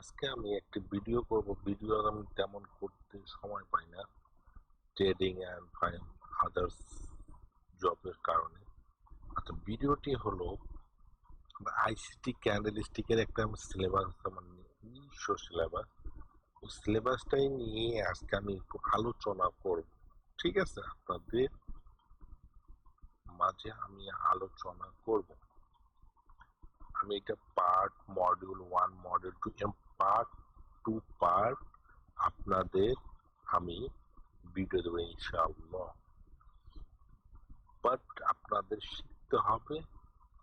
আজকে আমি একটি ভিডিও করব। ভিডিও আমি তেমন করতে সময় পাই না, ট্রেডিং অ্যান্ড আদার্স জবের কারণে। আচ্ছা, ভিডিওটি হলো আইসিটি ক্যান্ডেলস্টিকের একটা সিলেবাস, আমার নিজস্ব সিলেবাস। ওই সিলেবাসটাই নিয়ে আজকে আমি একটু আলোচনা করব। ঠিক আছে, আপনাদের মাঝে আমি আলোচনা করব। আমি এটা পার্ট মডিউল 1 মডিউল 2 এবং পার্ট 2 পার্ট আপনাদের আমি ভিডিও দেবো ইনশাআল্লাহ। বাট আপনাদের শিখতে হবে,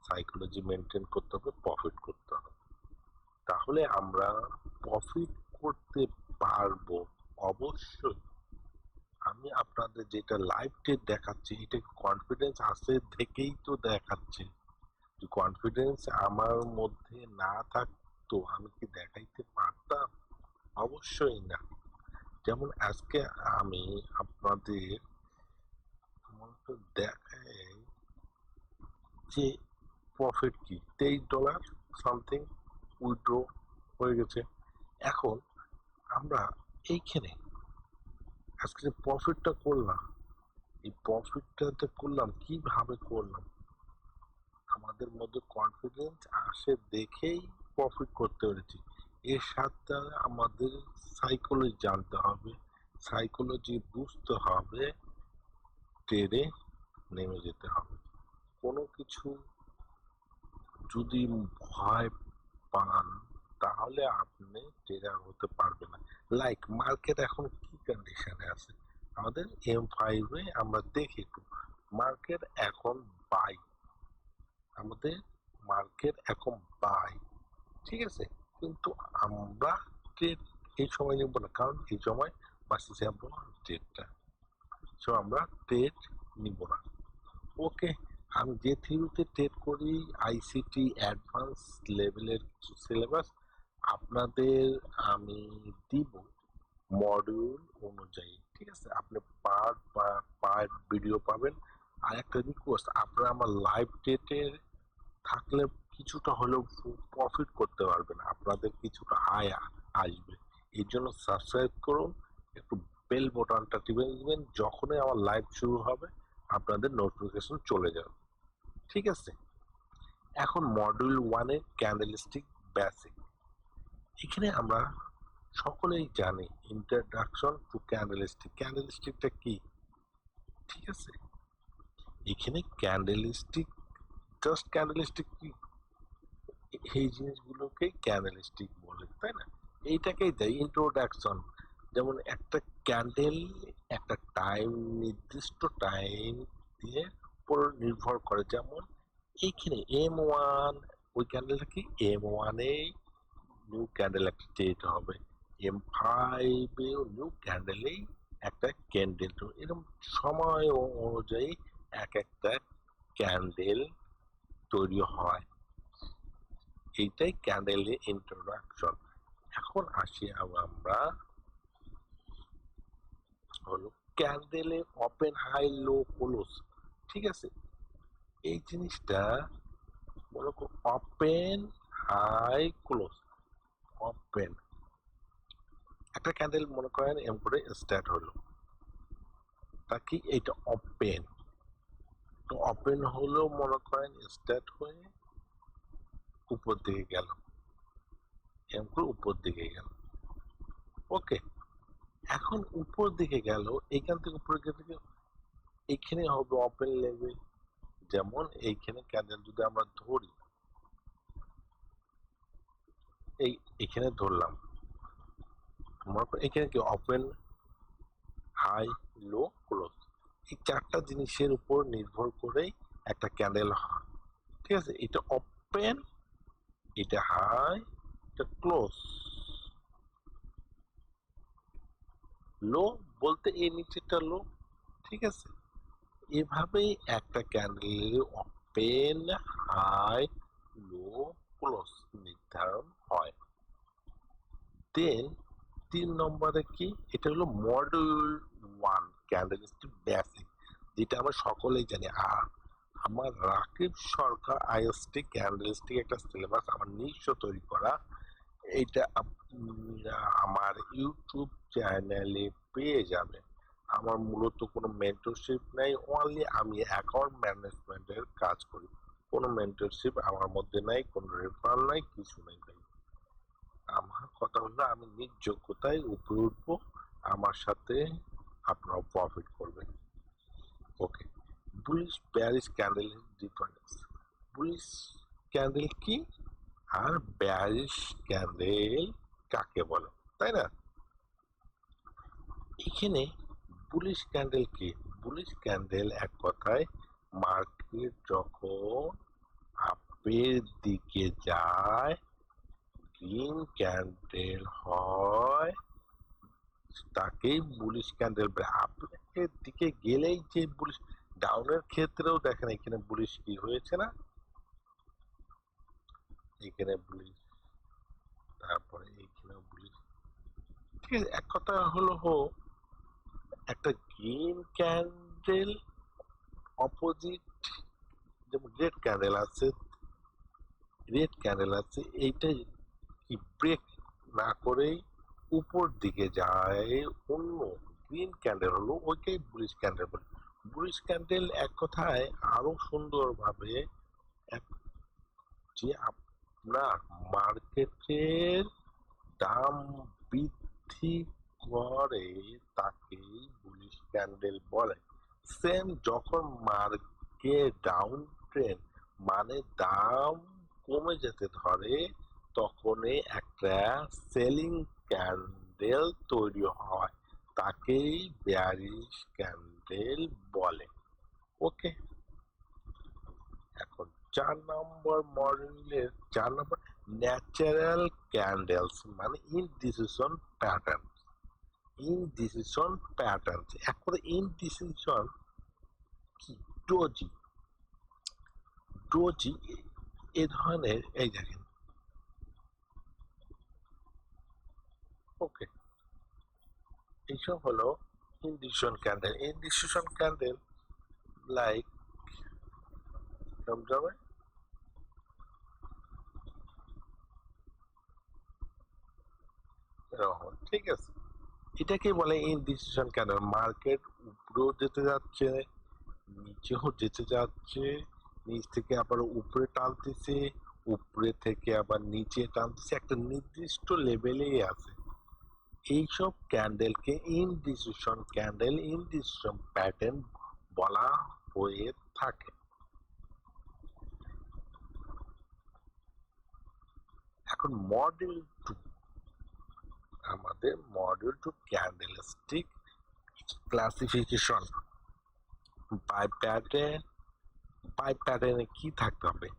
সাইকোলজি মেনটেন করতে হবে, প্রফিট করতে হবে। তাহলে আমরা প্রফিট করতে পারবো অবশ্যই। আমি আপনাদের যেটা লাইভ ট্রেড দেখাচ্ছি, এটা কনফিডেন্স আছে থেকেই তো দেখাচ্ছি। কনফিডেন্স আমার মধ্যে না থাকতো আমি কি দেখাইতে পারতাম? অবশ্যই না। যেমন আজকে আমি আপনাদের দেখাই যে প্রফিট কি, $23 সামথিং উইথড্র হয়ে গেছে। এখন আমরা এইখানে আজকে যে প্রফিটটা করলাম, এই প্রফিটটা করলাম কিভাবে করলাম? আমাদের মধ্যে কনফিডেন্স আসে দেখেই প্রফিট করতে পেরেছি। এর সাথে আমাদের সাইকোলজি জানতে হবে, সাইকোলজি বুঝতে হবে, ট্রেডে নেমে যেতে হবে। কোনো কিছু যদি ভয় পান তাহলে আপনি ট্রেডার হতে পারবেন না। লাইক মার্কেট এখন কি কন্ডিশনে আছে, আমাদের M5 আমরা দেখি একটু। মার্কেট এখন বাই, আমাদের মার্কেট এখন বাই, ঠিক আছে। কিন্তু আমরা ট্রেড এই সময় নেব না, কারণ এই সময় বাঁচতে যাবো না ট্রেডটা, সো আমরা ট্রেড নিব না। ওকে, আমি যে থিওরিতে ট্রেড করি আইসিটি অ্যাডভান্স লেভেলের কিছু সিলেবাস আপনাদের আমি দিব মডিউল অনুযায়ী, ঠিক আছে। আপনি পার্ট বা পার্ট ভিডিও পাবেন। আর একটা রিকোয়েস্ট, আপনারা আমার লাইভ ট্রেডের থাকলে কিছুটা হলেও প্রফিট করতে পারবেন, আপনাদের কিছুটা আয় আসবে। এই জন্য সাবস্ক্রাইব করুন, একটু বেল বোতামটা টিপে দিবেন, যখনই আমার লাইভ শুরু হবে আপনাদের নোটিফিকেশন চলে যাবে, ঠিক আছে। এখন মডিউল 1 ক্যান্ডেলস্টিক বেসিক। এখানে আমরা সকলেই জানি ইন্ট্রোডাকশন টু ক্যান্ডেলস্টিক। ক্যান্ডেলস্টিকটা কি, ঠিক আছে। এখানে ক্যান্ডেলস্টিক, জাস্ট ক্যান্ডেলস্টিক কি, এই জিনিসগুলোকেই ক্যান্ডেলস্টিক বলে, তাই না? এইটাকেই দেয় ইন্ট্রোডাকশন। যেমন একটা ক্যান্ডেল একটা টাইম, নির্দিষ্ট টাইম দিয়ে উপর নির্ভর করে। যেমন এইখানে M1, ওই ক্যান্ডেলটা কি M1 এ নিউ ক্যান্ডেল একটা ট্রেড হবে, M5 এও নিউ ক্যান্ডেলেই একটা ক্যান্ডেল, এরকম সময় অনুযায়ী এক একটা ক্যান্ডেল তৈরি হয়। এইটাই ক্যান্ডেলের ইন্ট্রোডাকশন। এখন আসি আমরা হলো ক্যান্ডেলের ওপেন হাই লো ক্লোজ, ঠিক আছে। এই জিনিসটা মনে করো ওপেন হাই ক্লোজ। ওপেন একটা ক্যান্ডেল মনে করেন এম করে স্টার্ট হলো, তা কি এটা ওপেন, তো ওপেন হলো মনে করেন স্টার্ট হয়ে উপর দিকে গেল, এম করে উপর দিকে গেল। ওকে, এখন উপর দিকে গেল, এইখান থেকে উপরে দিকে এইখানে হবে ওপেন লেভেল। যেমন এইখানে ক্যান্ডেল যদি আমরা ধরি, এইখানে ধরলাম, এখানে কি ওপেন হাই লো ক্লোজ, এই চারটা জিনিসের উপর নির্ভর করেই একটা ক্যান্ডেল হয়, ঠিক আছে। এটা ওপেন, এটা হাই, এটা ক্লোজ। লো বলতে এই নিচেটা লো, ঠিক আছে। এভাবেই একটা ক্যান্ডেলের ওপেন হাই লো ক্লোজ নির্ধারণ হয়। দেন 3 নম্বরে কি, এটা হলো মডিউল 1 ক্যান্ডেলস্টিক বেসিক, যেটা আমরা সকলেই জানি। আমার রাকিব সরকার আইএসটি ক্যান্ডেলস্টিক একটা সিলেবাস আমার নিজস্ব তৈরি করা, এইটা আপনারা আমার ইউটিউব চ্যানেলে পেয়ে যাবেন। আমার মূলত কোনো মেন্টরশিপ নাই, অনলি আমি অ্যাকাউন্ট ম্যানেজমেন্টের কাজ করি। কোনো মেন্টরশিপ আমার মধ্যে নাই, কোনো রেফারেল নাই, কিছু নাই ভাই। আমার কথা হলো আমি নিজ যোগ্যতায় উপরে উঠবো, আমার সাথে আপনারা প্রফিট করবেন। ওকে, বুলিশ বেয়ারিশ ক্যান্ডেলের ডিফারেন্স। বুলিশ ক্যান্ডেল কি আর বেয়ারিশ ক্যান্ডেল কাকে বলে, তাই না? এখানে বুলিশ ক্যান্ডেল কি? বুলিশ ক্যান্ডেল এক কথায় মার্কেট যখন আপের দিকে যায়, গ্রিন ক্যান্ডেল হয়, তাকেই বুলিশ ক্যান্ডেল বলে। আপের দিকে গেলেই যে বুলিশ, ডাউনের ক্ষেত্রেও দেখেন এখানে বুলিশ কি হয়েছে না, এখানে বুলিশ, তারপরে এইখানেও বুলিশ। ঠিক আছে, এক কথা হলো একটা গ্রিন ক্যান্ডেল অপোজিট, যেমন রেড ক্যান্ডেল আছে, এইটা কি ব্রেক না করেই উপর দিকে যায়, অন্য গ্রিন ক্যান্ডেল হলো ওইটাই বুলিশ ক্যান্ডেল বলে। বুলিশ ক্যান্ডেল এক কথায় আরো সুন্দরভাবে যে আপনার মার্কেটের দাম বৃদ্ধি করে, তাকেই বুলিশ ক্যান্ডেল বলে। সেম যখন মার্কেট ডাউন ট্রেন্ড মানে দাম কমে যেতে ধরে, তখনই একটা সেলিং ক্যান্ডেল তৈরি হয়, তাকেই বেয়ারিশ ক্যান্ডেল বলে। ওকে, এখন 4 নম্বর ন্যাচারাল ক্যান্ডেলস মানে ইনডিসিশন প্যাটার্ন। এক কথা ইনডিসিশন কি? ডোজি ডোজি এ ধরনের, এই দেখেন। ওকে, এইসব হলো ইনডিসিশন ক্যান্ডেল লাইক জমজমে, এরকম। ঠিক আছে, এটাকে বলে ইনডিসিশন ক্যান্ডেল। মার্কেট উপরেও যেতে যাচ্ছে, নিচেও যেতে যাচ্ছে, নিচ থেকে আবার উপরে টানতেছে, উপরে থেকে আবার নিচে টানতেছে, একটা নির্দিষ্ট লেভেলেই আছে। এইসব ক্যান্ডেলকে ইনডিসিশন প্যাটার্ন বলা হয়ে থাকে। এখন মডেল 2, আমাদের মডেল 2 ক্যান্ডেলস্টিক ক্লাসিফিকেশন বাই প্যাটার্নে কি থাকতে হবে?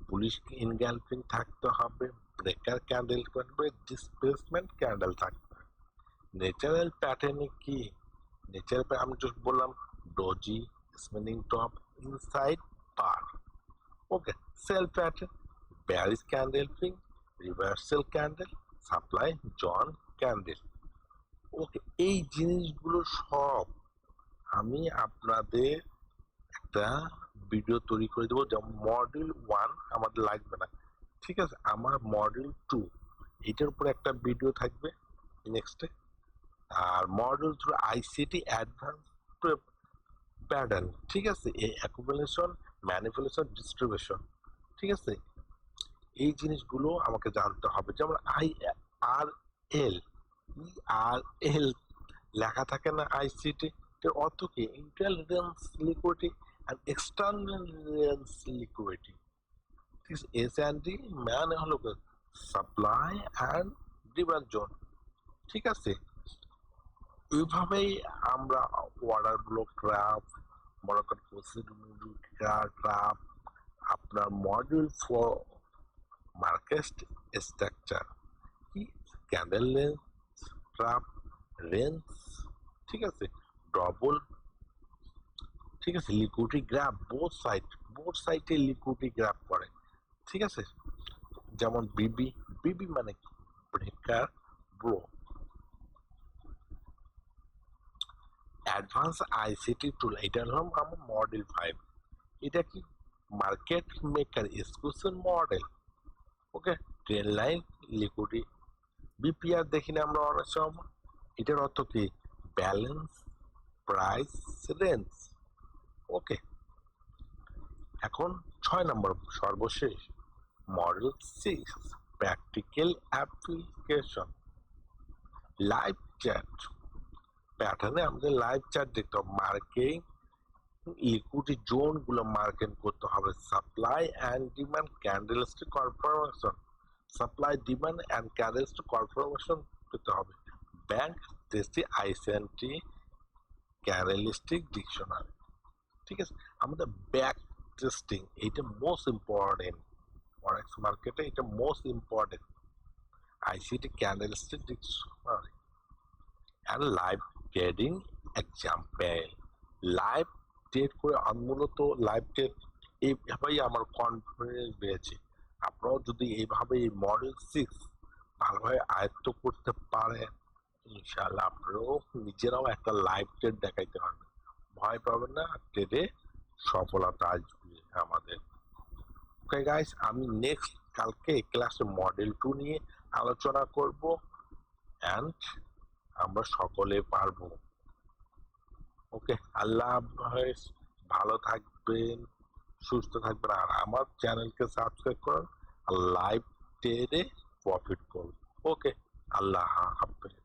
বুলিশ ইনগালফিং থাকতে হবে, ব্রেকার ক্যান্ডেল থাকবে, ডিসপ্লেসমেন্ট ক্যান্ডেল থাকবে। ন্যাচারাল প্যাটার্নে কি? ন্যাচারাল আমি just বললাম doji, spinning top, inside bar. Okay, sell pattern bearish candle fig, reversal candle, supply zone candle. Okay, এই জিনিসগুলো সব আমি আপনাদের একটা ভিডিও তৈরি করে দেবো। যেমন মডেল 1 আমাদের লাগবে না, ঠিক আছে, আমার মডেল 2 এটার উপর একটা ভিডিও থাকবে নেক্সটে। আর মডেল 3 আইসিটি অ্যাডভান্স প্যাটার্ন, ঠিক আছে, এই অ্যাকুমুলেশন, ম্যানিপুলেশন, ডিস্ট্রিবিউশন। ঠিক আছে, এই জিনিসগুলো আমাকে জানতে হবে। যেমন IRL, ERL লেখা থাকে না আইসিটি, এর অর্থ কি? Internal liquidity and external liquidity. S and D মানে হলো সাপ্লাই অ্যান্ড ডিমান্ড জোন। ঠিক আছে, এইভাবেই আমরা অর্ডার ব্লক গ্রাফ, মনে করেন গ্রাফ, আপনার মডিউল ফর মার্কেট স্ট্রাকচার কি, ক্যান্ডেল লেন্স গ্রাফ, রেঞ্জ, ঠিক আছে, ডবল, ঠিক আছে, লিকুইডিটি গ্রাফ, বোথ সাইডে লিকুইডিটি গ্রাফ করে। ঠিক আছে, যেমন বিবি মানে কি? Breaker bro. Advance ICT tool, এটা হলো আমার মডেল 5। এটা কি? Market maker exclusive model. Okay, trend line liquidity. BPR দেখি না আমরা অনেক সময়, এটার অর্থ কি? Balance price range. ওকে, এখন 6 নম্বর সর্বশেষ model 6 practical application. Live chat প্যাটার্নে আমাদের লাইভ চ্যাট দেখতে হবে। মার্কেটিং লিকুইডিটি জোন গুলো মার্কেট করতে হবে। Supply and demand candlestick confirmation, supply demand and candlestick confirmation পেতে হবে। Back testing ICT candlestick dictionary. ঠিক আছে, আমাদের ব্যাক টেস্টিং এইটা মোস্ট ইম্পর্টেন্ট, ফরেক্স মার্কেটে এটা most important. ICT candlestick dictionary and live trading example. Live trade করে আমি মূলত লাইভ ট্রেড এইভাবেই আমার কনফিডেন্স বেড়েছে। আপনারাও যদি এইভাবে এই মডেল 6 ভালোভাবে আয়ত্ত করতে পারেন, ইনশাআল্লাহ আপনারাও নিজেরাও একটা লাইভ ট্রেড দেখাইতে পারবেন, ভয় পাবেন না, ট্রেডে সফলতা আসবে আমাদের। ওকে গাইস, আমি নেক্সট কালকে ক্লাসে মডেল 2 নিয়ে আলোচনা করব অ্যান্ড আমরা সকলে পারবো। ওকে, আল্লাহ হাফেজ, ভালো থাকবেন, সুস্থ থাকবেন, আর আমার চ্যানেলকে সাবস্ক্রাইব করুন আর লাইভ ট্রেডে প্রফিট করুন। ওকে, আল্লাহ হাফেজ।